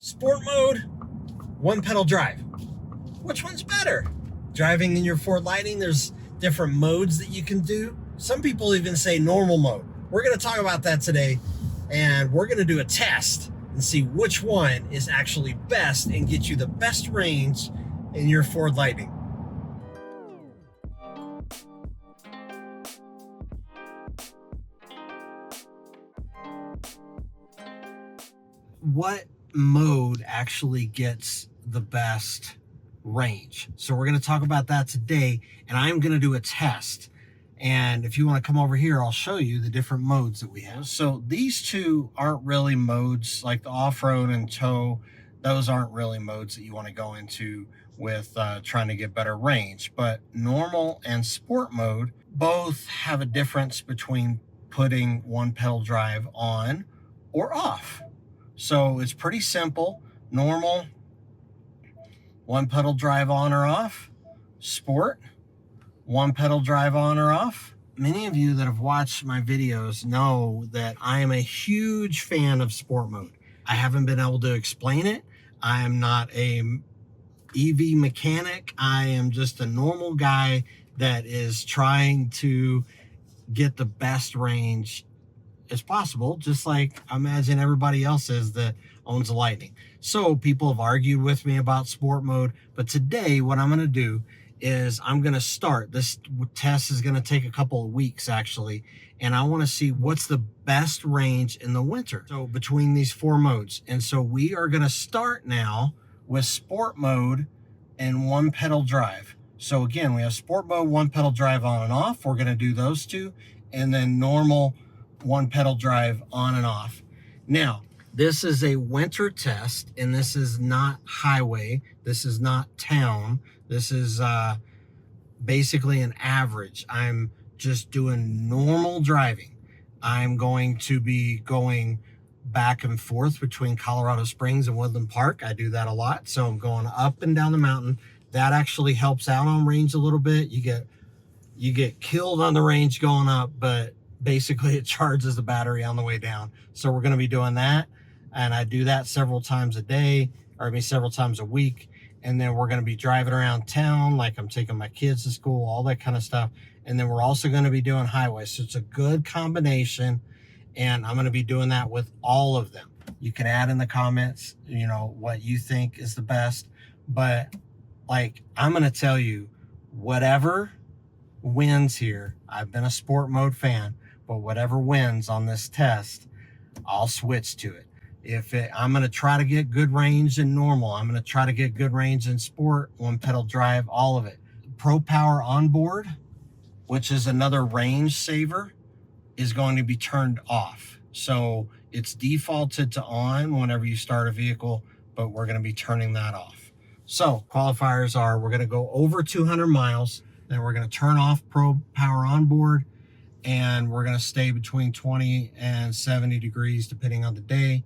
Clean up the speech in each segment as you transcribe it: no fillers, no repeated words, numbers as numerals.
Sport mode, one pedal drive. Which one's better? Driving in your Ford Lightning, there's different modes that you can do. Some people even say normal mode. We're going to talk about that today, and we're going to do a test and see which one is actually best and get you the best range in your Ford Lightning. What mode actually gets the best range? So we're going to talk about that today, and I'm going to do a test. And if you want to come over here, I'll show you the different modes that we have. So these two aren't really modes, like the off-road and tow. Those aren't really modes that you want to go into with trying to get better range. But normal and sport mode both have a difference between putting one pedal drive on or off. So it's pretty simple. Normal, one pedal drive on or off. Sport, one pedal drive on or off. Many of you that have watched my videos know that I am a huge fan of sport mode. I haven't been able to explain it. I am not a EV mechanic. I am just a normal guy that is trying to get the best range as possible, just like I imagine everybody else is that owns a Lightning. So people have argued with me about sport mode, but today what I'm going to do is I'm going to start. This test is going to take a couple of weeks actually, and I want to see what's the best range in the winter. So between these four modes, and so we are going to start now with sport mode and one pedal drive. So again, we have sport mode, one pedal drive on and off. We're going to do those two, and then normal one pedal drive on and off. Now, this is a winter test, and this is not highway. This is not town. This is basically an average. I'm just doing normal driving. I'm going to be going back and forth between Colorado Springs and Woodland Park. I do that a lot. So I'm going up and down the mountain. That actually helps out on range a little bit. You get killed on the range going up, but basically it charges the battery on the way down. So we're going to be doing that, and I do that several times a day, or I mean several times a week. And then we're going to be driving around town, like I'm taking my kids to school, all that kind of stuff. And then we're also going to be doing highway. So it's a good combination, and I'm going to be doing that with all of them. You can add in the comments, you know, what you think is the best, but like I'm going to tell you whatever wins here. I've been a sport mode fan, but whatever wins on this test, I'll switch to it. I'm going to try to get good range in normal. I'm going to try to get good range in sport, one pedal drive, all of it. Pro Power Onboard, which is another range saver, is going to be turned off. So it's defaulted to on whenever you start a vehicle, but we're going to be turning that off. So qualifiers are, we're going to go over 200 miles, then we're going to turn off Pro Power Onboard, and we're going to stay between 20 and 70 degrees depending on the day.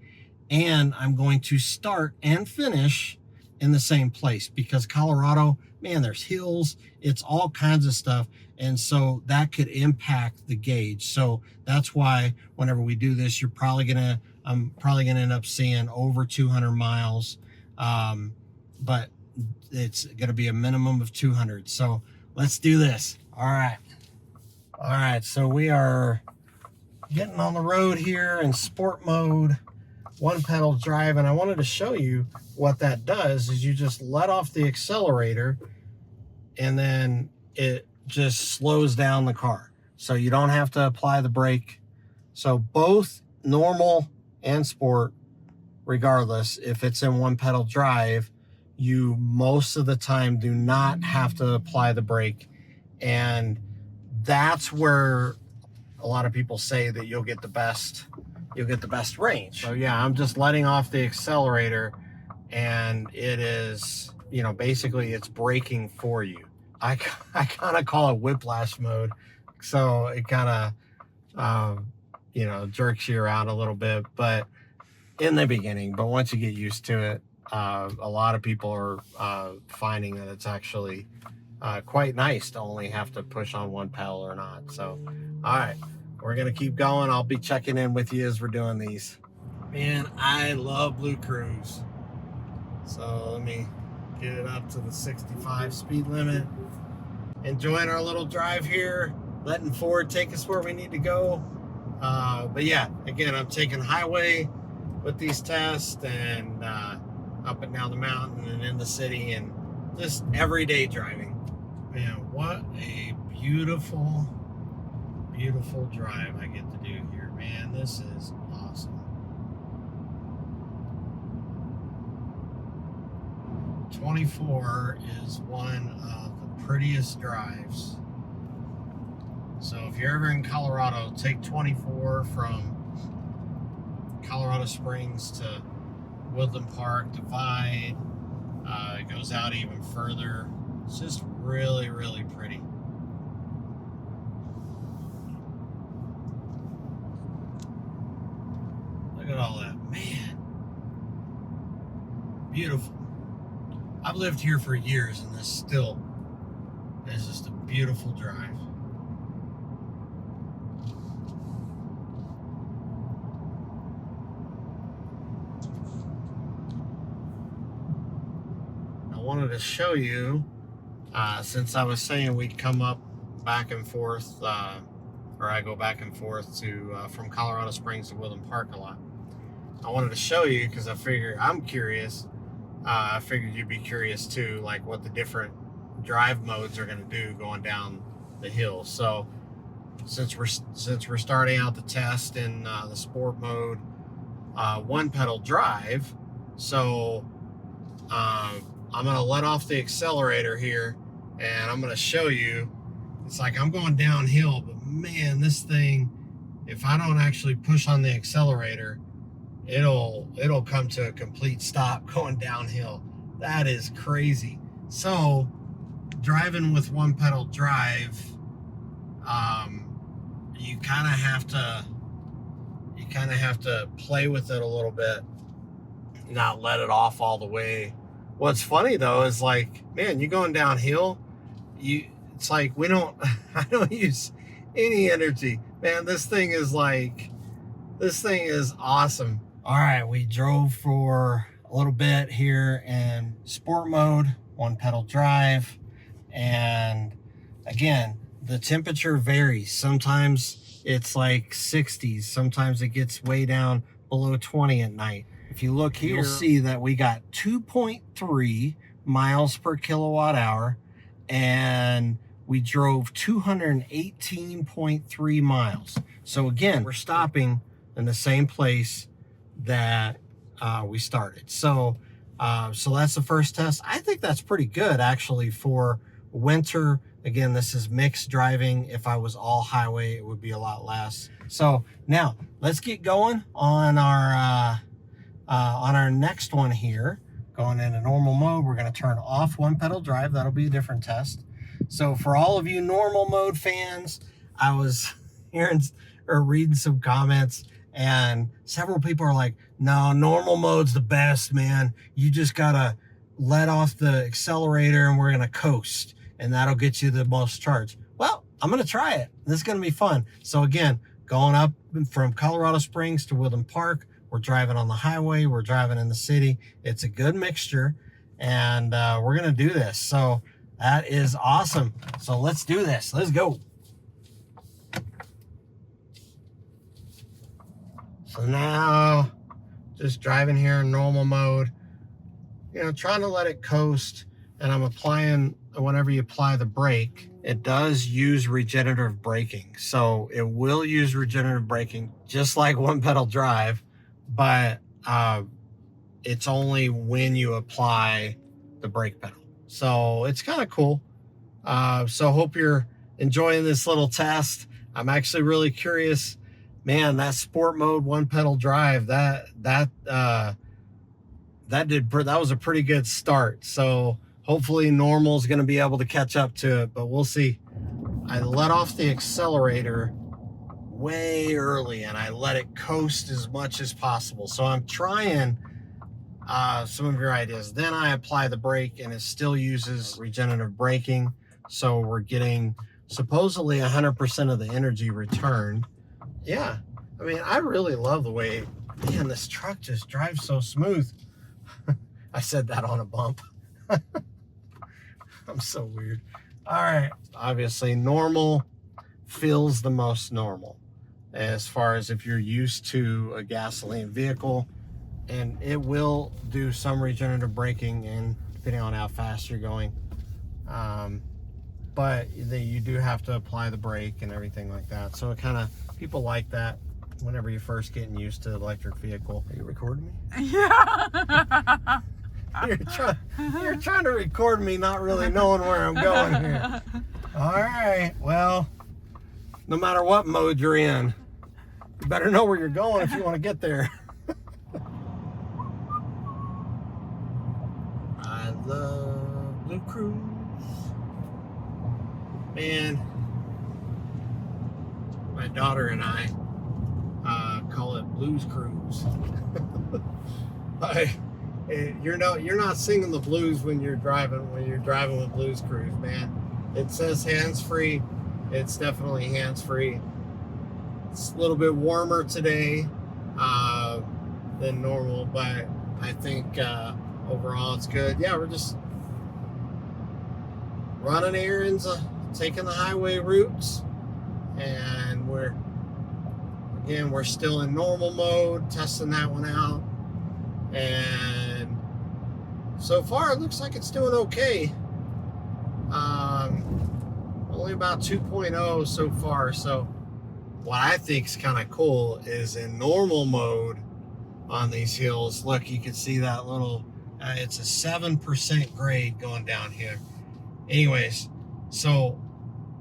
And I'm going to start and finish in the same place, because Colorado, man, there's hills, it's all kinds of stuff. And so that could impact the gauge. So that's why whenever we do this, I'm probably gonna end up seeing over 200 miles. But it's gonna be a minimum of 200. So let's do this. All right, so we are getting on the road here in sport mode, one pedal drive, and I wanted to show you what that does. Is you just let off the accelerator, and then it just slows down the car. So you don't have to apply the brake. So both normal and sport, regardless, if it's in one pedal drive, you most of the time do not have to apply the brake. And that's where a lot of people say that you'll get the best range. So yeah, I'm just letting off the accelerator, and it is, you know, basically it's braking for you. I kind of call it whiplash mode. So it kind of, you know, jerks you around a little bit, but in the beginning, but once you get used to it, a lot of people are finding that it's actually quite nice to only have to push on one pedal or not. So, all right, we're going to keep going. I'll be checking in with you as we're doing these. Man, I love Blue Cruise. So let me get it up to the 65 speed limit. Enjoying our little drive here, letting Ford take us where we need to go. But yeah, again, I'm taking highway with these tests and up and down the mountain and in the city and just everyday driving. Man, what a beautiful, beautiful drive I get to do here. Man, this is awesome. 24 is one of the prettiest drives. So if you're ever in Colorado, take 24 from Colorado Springs to Woodland Park, Divide. It goes out even further. It's just really, really pretty. Look at all that. Man. Beautiful. I've lived here for years and this still is just a beautiful drive. I wanted to show you, since I was saying we'd come up back and forth, or I go back and forth to from Colorado Springs to Woodland Park a lot. I wanted to show you because I figure I'm curious. I figured you'd be curious too, like what the different drive modes are going to do going down the hill. So since we're starting out the test in the sport mode, one pedal drive, so I'm going to let off the accelerator here and I'm going to show you. It's like I'm going downhill, but man, this thing, if I don't actually push on the accelerator, it'll come to a complete stop going downhill. That is crazy. So driving with one pedal drive, you kind of have to play with it a little bit, not let it off all the way. What's funny though is like, man, you're going downhill, it's like I don't use any energy. Man, this thing is awesome. All right, we drove for a little bit here in sport mode, one pedal drive. And again, the temperature varies. Sometimes it's like 60s. Sometimes it gets way down below 20 at night. If you look here, you'll see that we got 2.3 miles per kilowatt hour and we drove 218.3 miles. So again, we're stopping in the same place that we started. So that's the first test. I think that's pretty good actually for winter. Again, this is mixed driving. If I was all highway, it would be a lot less. So now let's get going on our next one here. Going into normal mode, we're going to turn off one pedal drive. That'll be a different test. So for all of you normal mode fans, I was hearing or reading some comments and several people are like, no, normal mode's the best, man. You just gotta let off the accelerator and we're gonna coast and that'll get you the most charge. Well, I'm gonna try it. This is gonna be fun. So again, going up from Colorado Springs to Woodland Park, we're driving on the highway, we're driving in the city. It's a good mixture and we're gonna do this. So that is awesome. So let's do this. Let's go. So now, just driving here in normal mode, trying to let it coast, and I'm applying, whenever you apply the brake, it does use regenerative braking. So it will use regenerative braking, just like one pedal drive, but it's only when you apply the brake pedal. So it's kind of cool. So hope you're enjoying this little test. I'm actually really curious. Man, that sport mode one pedal drive, that was a pretty good start. So hopefully normal is going to be able to catch up to it, but we'll see. I let off the accelerator way early and I let it coast as much as possible. So I'm trying some of your ideas. Then I apply the brake and it still uses regenerative braking. So we're getting supposedly 100% of the energy returned. Yeah, I mean, I really love the way, man, this truck just drives so smooth. I said that on a bump. I'm so weird. All right. Obviously, normal feels the most normal as far as if you're used to a gasoline vehicle, and it will do some regenerative braking and depending on how fast you're going. But you do have to apply the brake and everything like that. So it kind of, people like that whenever you're first getting used to the electric vehicle. Are you recording me? Yeah. You're trying to record me not really knowing where I'm going here. All right, well, no matter what mode you're in, you better know where you're going if you want to get there. I love Blue Cruise. Man, my daughter and I call it Blues Cruise. You're not singing the blues when you're driving with Blues Cruise, man. It says hands-free. It's definitely hands-free. It's a little bit warmer today than normal, but I think overall it's good. Yeah, we're just running errands, taking the highway routes, and we're still in normal mode, testing that one out, and so far it looks like it's doing okay. Only about 2.0 so far. So what I think is kind of cool is in normal mode on these hills, look, you can see that little it's a 7% grade going down here. Anyways, so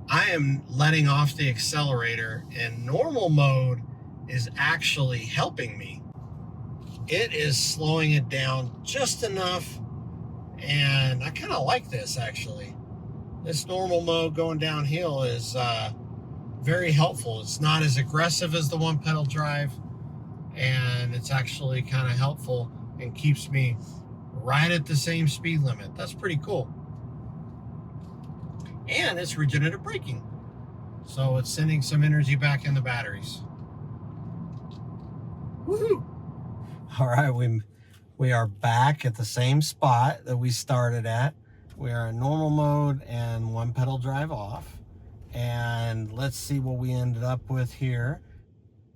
I am letting off the accelerator, and normal mode is actually helping me. It is slowing it down just enough, and I kind of like this actually. This normal mode going downhill is very helpful. It's not as aggressive as the one pedal drive, and it's actually kind of helpful and keeps me right at the same speed limit. That's pretty cool. And it's regenerative braking, so it's sending some energy back in the batteries. Woohoo! All right, we are back at the same spot that we started at. We are in normal mode and one pedal drive off, and let's see what we ended up with here.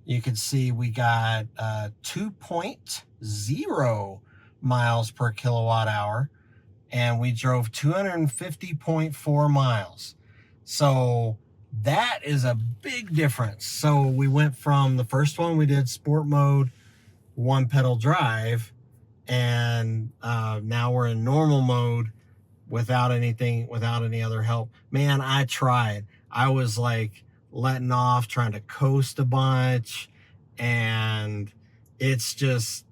You can see we got 2.0 miles per kilowatt hour, and we drove 250.4 miles. So that is a big difference. So we went from the first one we did sport mode, one pedal drive, and now we're in normal mode without any other help. Man, I tried. I was like letting off, trying to coast a bunch, and it's just,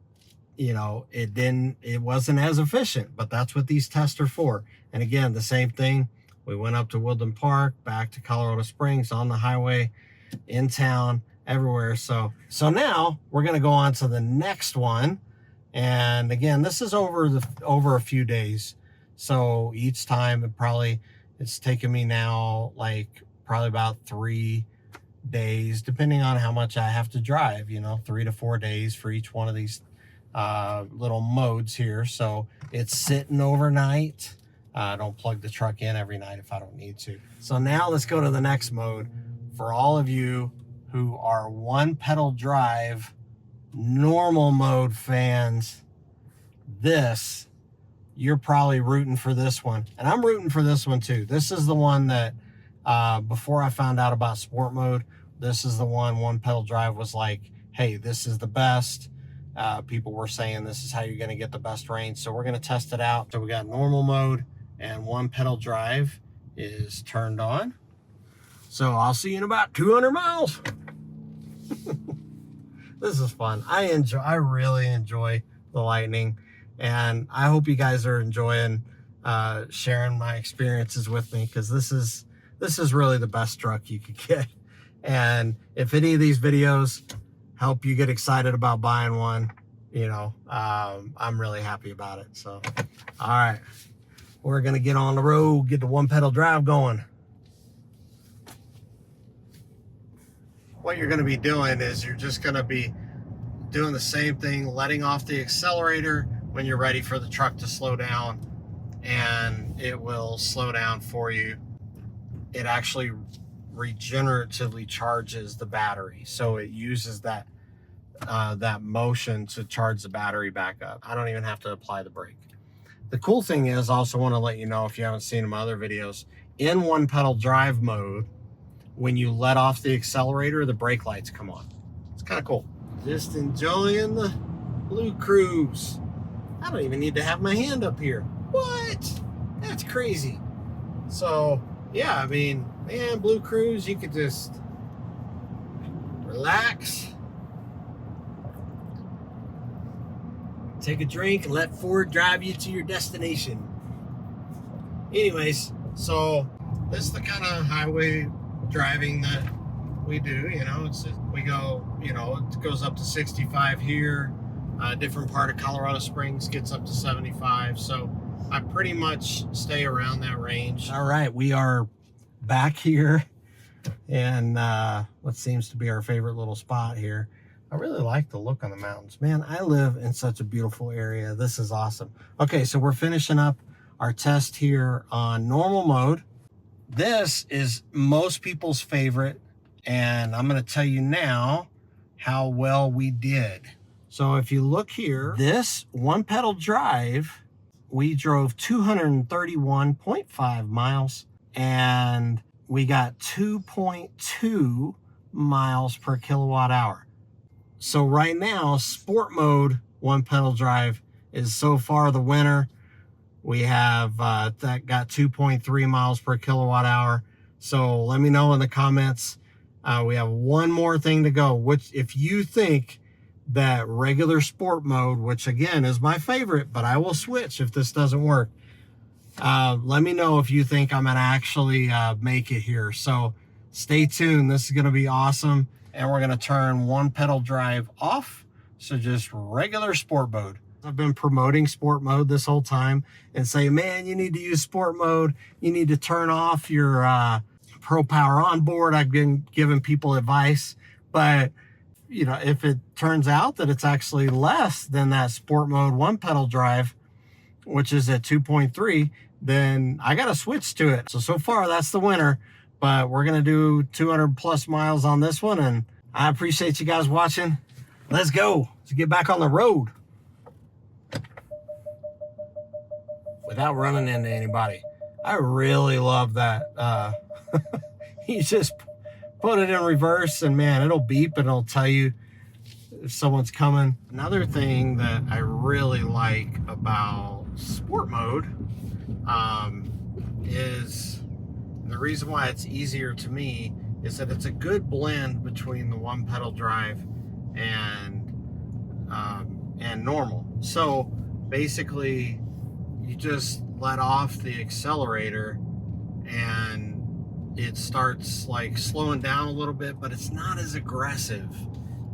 it wasn't as efficient, but that's what these tests are for. And again, the same thing. We went up to Woodland Park, back to Colorado Springs, on the highway, in town, everywhere. So now we're going to go on to the next one. And again, this is over a few days. So each time it's taken me now like probably about 3 days, depending on how much I have to drive, 3 to 4 days for each one of these little modes here. So it's sitting overnight. I don't plug the truck in every night if I don't need to. So now let's go to the next mode. For all of you who are one pedal drive, normal mode fans, you're probably rooting for this one. And I'm rooting for this one too. This is the one that before I found out about sport mode, this is the one pedal drive was like, hey, this is the best. People were saying this is how you're going to get the best range. So we're going to test it out. So we got normal mode and one pedal drive is turned on. So I'll see you in about 200 miles. This is fun. I really enjoy the Lightning, and I hope you guys are enjoying sharing my experiences with me, because this is really the best truck you could get. And if any of these videos help you get excited about buying one, I'm really happy about it. So, all right, we're gonna get on the road, get the one pedal drive going. What you're gonna be doing is you're just gonna be doing the same thing, letting off the accelerator, when you're ready for the truck to slow down, and it will slow down for you. It actually regeneratively charges the battery, so it uses that motion to charge the battery back up. I don't even have to apply the brake. The cool thing is, I also want to let you know, if you haven't seen my other videos, in one pedal drive mode, when you let off the accelerator, the brake lights come on. It's kind of cool. Just enjoying the Blue Cruise. I don't even need to have my hand up here. What? That's crazy. So yeah, I mean, man, Blue Cruise, you could just relax, take a drink, and let Ford drive you to your destination. Anyways, so this is the kind of highway driving that we do. You know, it's just, we go, you know, it goes up to 65 here. Different part of Colorado Springs gets up to 75. So I pretty much stay around that range. All right, we are back here and what seems to be our favorite little spot here. I really like the look on the mountains. Man, I live in such a beautiful area. This is awesome. Okay, so we're finishing up our test here on normal mode. This is most people's favorite, and I'm going to tell you now how well we did. So if you look here, this one pedal drive, we drove 231.5 miles, and we got 2.2 miles per kilowatt hour. So right now, sport mode one pedal drive is so far the winner. We have that got 2.3 miles per kilowatt hour. So let me know in the comments. We have one more thing to go, which if you think that regular sport mode, which again is my favorite, but I will switch if this doesn't work. Let me know if you think I'm gonna actually make it here. So stay tuned, this is gonna be awesome. And we're gonna turn one pedal drive off. So just regular sport mode. I've been promoting sport mode this whole time and say, man, you need to use sport mode. You need to turn off your Pro Power onboard. I've been giving people advice, but you know, if it turns out that it's actually less than that sport mode one pedal drive, which is at 2.3, then I got to switch to it. So far that's the winner, but we're going to do 200 plus miles on this one. And I appreciate you guys watching. Let's go. Let's get back on the road without running into anybody. I really love that. You just put it in reverse and man, it'll beep and it'll tell you if someone's coming. Another thing that I really like about sport mode is the reason why it's easier to me is that it's a good blend between the one pedal drive and normal. So basically you just let off the accelerator and it starts like slowing down a little bit, but it's not as aggressive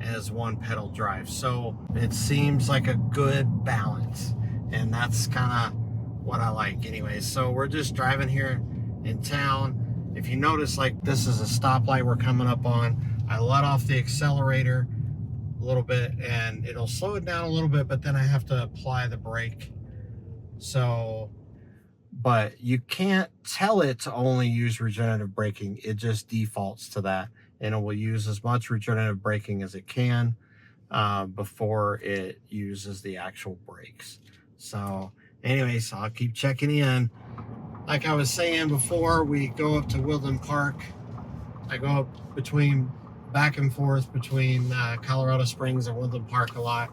as one pedal drive. So it seems like a good balance, and that's kind of what I like anyways. So we're just driving here in town. If you notice, like this is a stoplight we're coming up on. I let off the accelerator a little bit and it'll slow it down a little bit, but then I have to apply the brake. So but you can't tell it to only use regenerative braking. It just defaults to that, and it will use as much regenerative braking as it can before it uses the actual brakes. So anyways, I'll keep checking in. Like I was saying before, we go up to Woodland Park. I go up back and forth between Colorado Springs and Woodland Park a lot.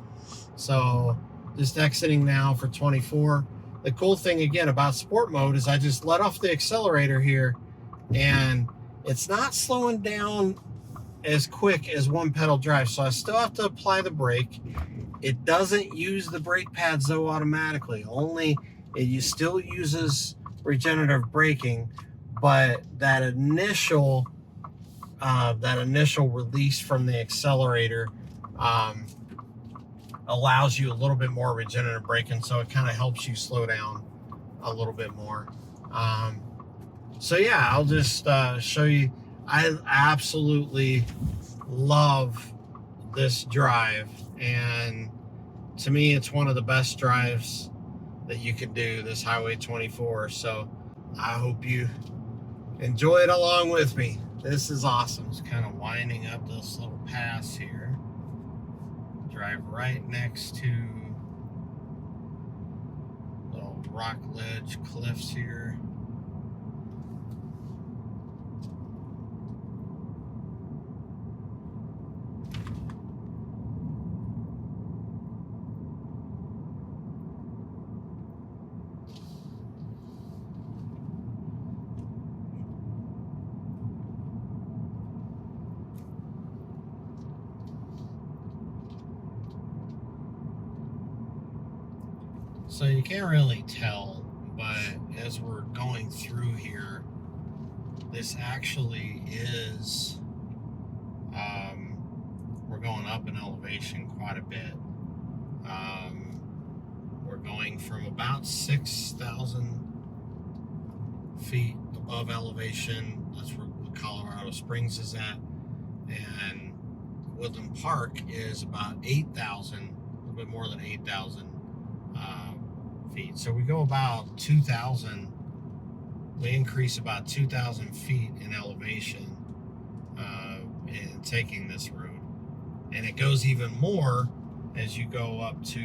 So just exiting now for 24. The cool thing again about sport mode is I just let off the accelerator here and it's not slowing down as quick as one pedal drive. So I still have to apply the brake. It doesn't use the brake pads though automatically. It still uses regenerative braking, but that initial release from the accelerator allows you a little bit more regenerative braking, so it kind of helps you slow down a little bit more. So yeah, I'll just show you. I absolutely love this drive, and to me, it's one of the best drives that you can do, this Highway 24. So I hope you enjoy it along with me. This is awesome. It's kind of winding up this little pass here. Drive right next to little rock ledge cliffs here. So you can't really tell, but as we're going through here, this actually is, we're going up in elevation quite a bit. We're going from about 6,000 feet above elevation. That's where Colorado Springs is at. And Woodland Park is about 8,000, a little bit more than 8,000 feet. So we go about 2,000, we increase about 2,000 feet in elevation in taking this road. And it goes even more as you go up to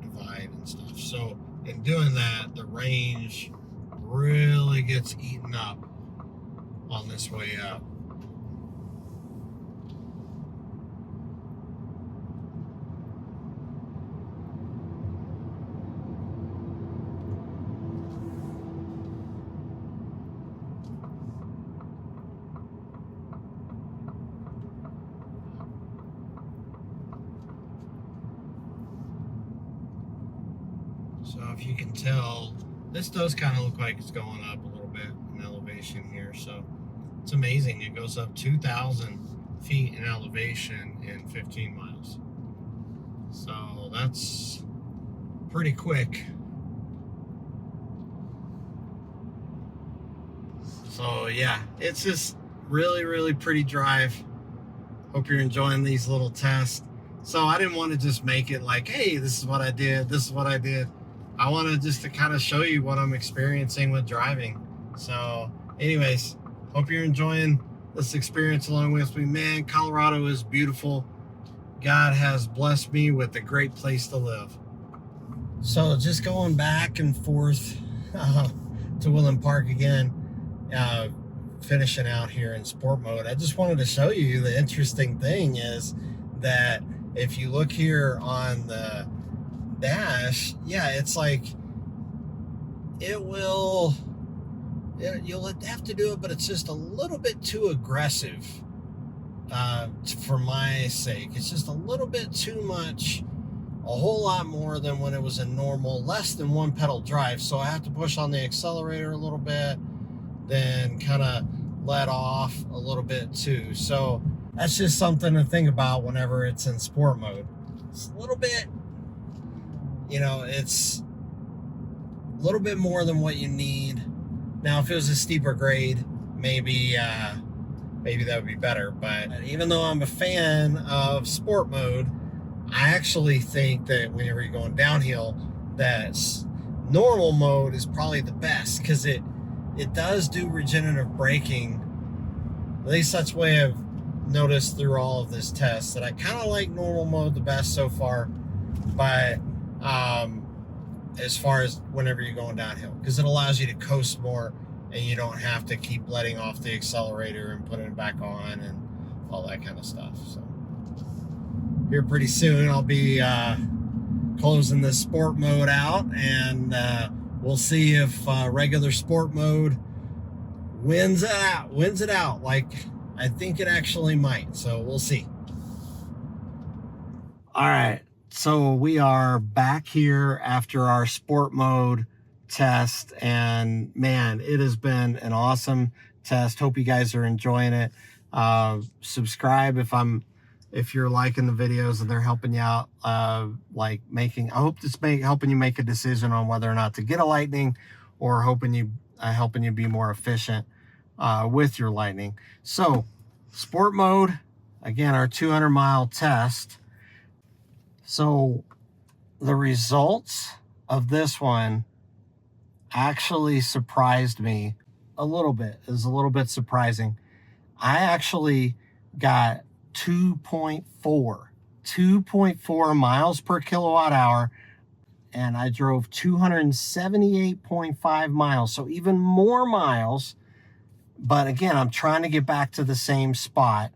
Divide and stuff. So in doing that, the range really gets eaten up on this way up. So if you can tell, this does kind of look like it's going up a little bit in elevation here. So it's amazing. It goes up 2,000 feet in elevation in 15 miles. So that's pretty quick. So yeah, it's just really, really pretty drive. Hope you're enjoying these little tests. So I didn't want to just make it like, hey, this is what I did, this is what I did. I wanted just to kind of show you what I'm experiencing with driving. So anyways, hope you're enjoying this experience along with me. Man, Colorado is beautiful. God has blessed me with a great place to live. So just going back and forth to Woodland Park again, finishing out here in sport mode. I just wanted to show you the interesting thing is that if you look here on the dash, yeah, it's like you'll have to do it, but it's just a little bit too aggressive for my sake. It's just a little bit too much, a whole lot more than when it was a normal less than one pedal drive. So I have to push on the accelerator a little bit, then kind of let off a little bit too. So that's just something to think about whenever it's in sport mode. It's a little bit, you know, it's a little bit more than what you need. Now, if it was a steeper grade, maybe that would be better. But even though I'm a fan of sport mode, I actually think that whenever you're going downhill, that normal mode is probably the best, because it does do regenerative braking. At least that's the way I've noticed through all of this test, that I kind of like normal mode the best so far. But as far as whenever you're going downhill, because it allows you to coast more and you don't have to keep letting off the accelerator and putting it back on and all that kind of stuff. So here pretty soon I'll be closing this sport mode out, and we'll see if regular sport mode wins it out like I think it actually might. So we'll see. All right, so we are back here after our sport mode test, and man, it has been an awesome test. Hope you guys are enjoying it. Subscribe if you're liking the videos and they're helping you out, like I hope this helping you make a decision on whether or not to get a Lightning, or helping you be more efficient with your Lightning. So sport mode, again, our 200-mile test. So the results of this one actually surprised me a little bit. It was a little bit surprising. I actually got 2.4 miles per kilowatt hour, and I drove 278.5 miles. So even more miles. But again, I'm trying to get back to the same spot.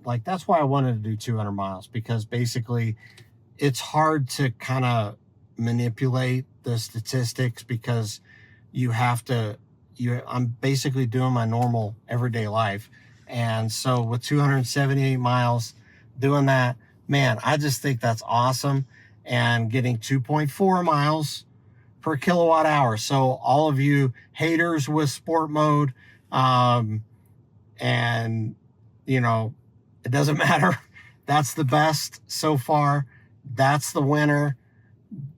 Like, that's why I wanted to do 200 miles, because basically it's hard to kind of manipulate the statistics, because you have to, I'm basically doing my normal everyday life. And so with 278 miles doing that, man, I just think that's awesome. And getting 2.4 miles per kilowatt hour. So all of you haters with sport mode, and you know, it doesn't matter. That's the best so far. That's the winner.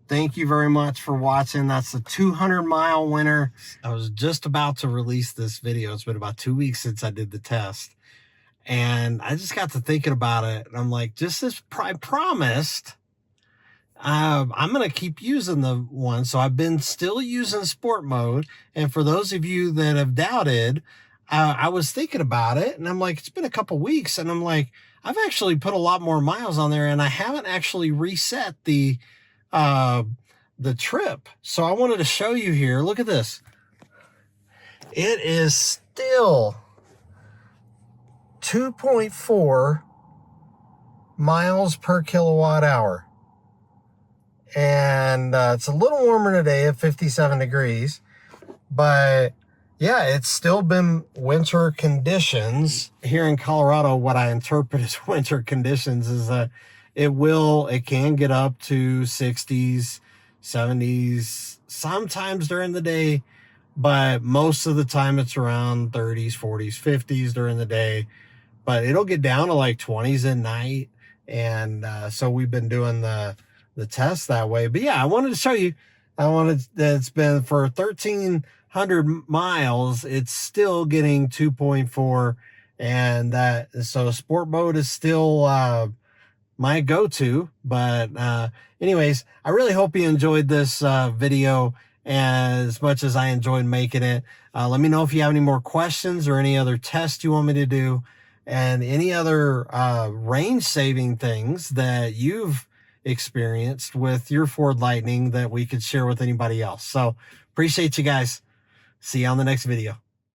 Thank you very much for watching. That's the 200-mile winner. I was just about to release this video. It's been about 2 weeks since I did the test. And I just got to thinking about it. And I'm like, just as I promised, I'm going to keep using the one. So I've been still using sport mode. And for those of you that have doubted, I was thinking about it. And I'm like, it's been a couple weeks. And I'm like, I've actually put a lot more miles on there. And I haven't actually reset the trip. So I wanted to show you here. Look at this. It is still 2.4 miles per kilowatt hour. And it's a little warmer today at 57 degrees. But yeah, it's still been winter conditions. Here in Colorado, what I interpret as winter conditions is that it can get up to 60s, 70s, sometimes during the day, but most of the time it's around 30s, 40s, 50s during the day. But it'll get down to like 20s at night. And so we've been doing the test that way. But yeah, I wanted to show you. It's been for 1,300 miles, it's still getting 2.4, and so sport mode is still my go-to. But anyways, I really hope you enjoyed this video as much as I enjoyed making it. Let me know if you have any more questions or any other tests you want me to do, and any other range saving things that you've experienced with your Ford Lightning that we could share with anybody else. So appreciate you guys. See you on the next video.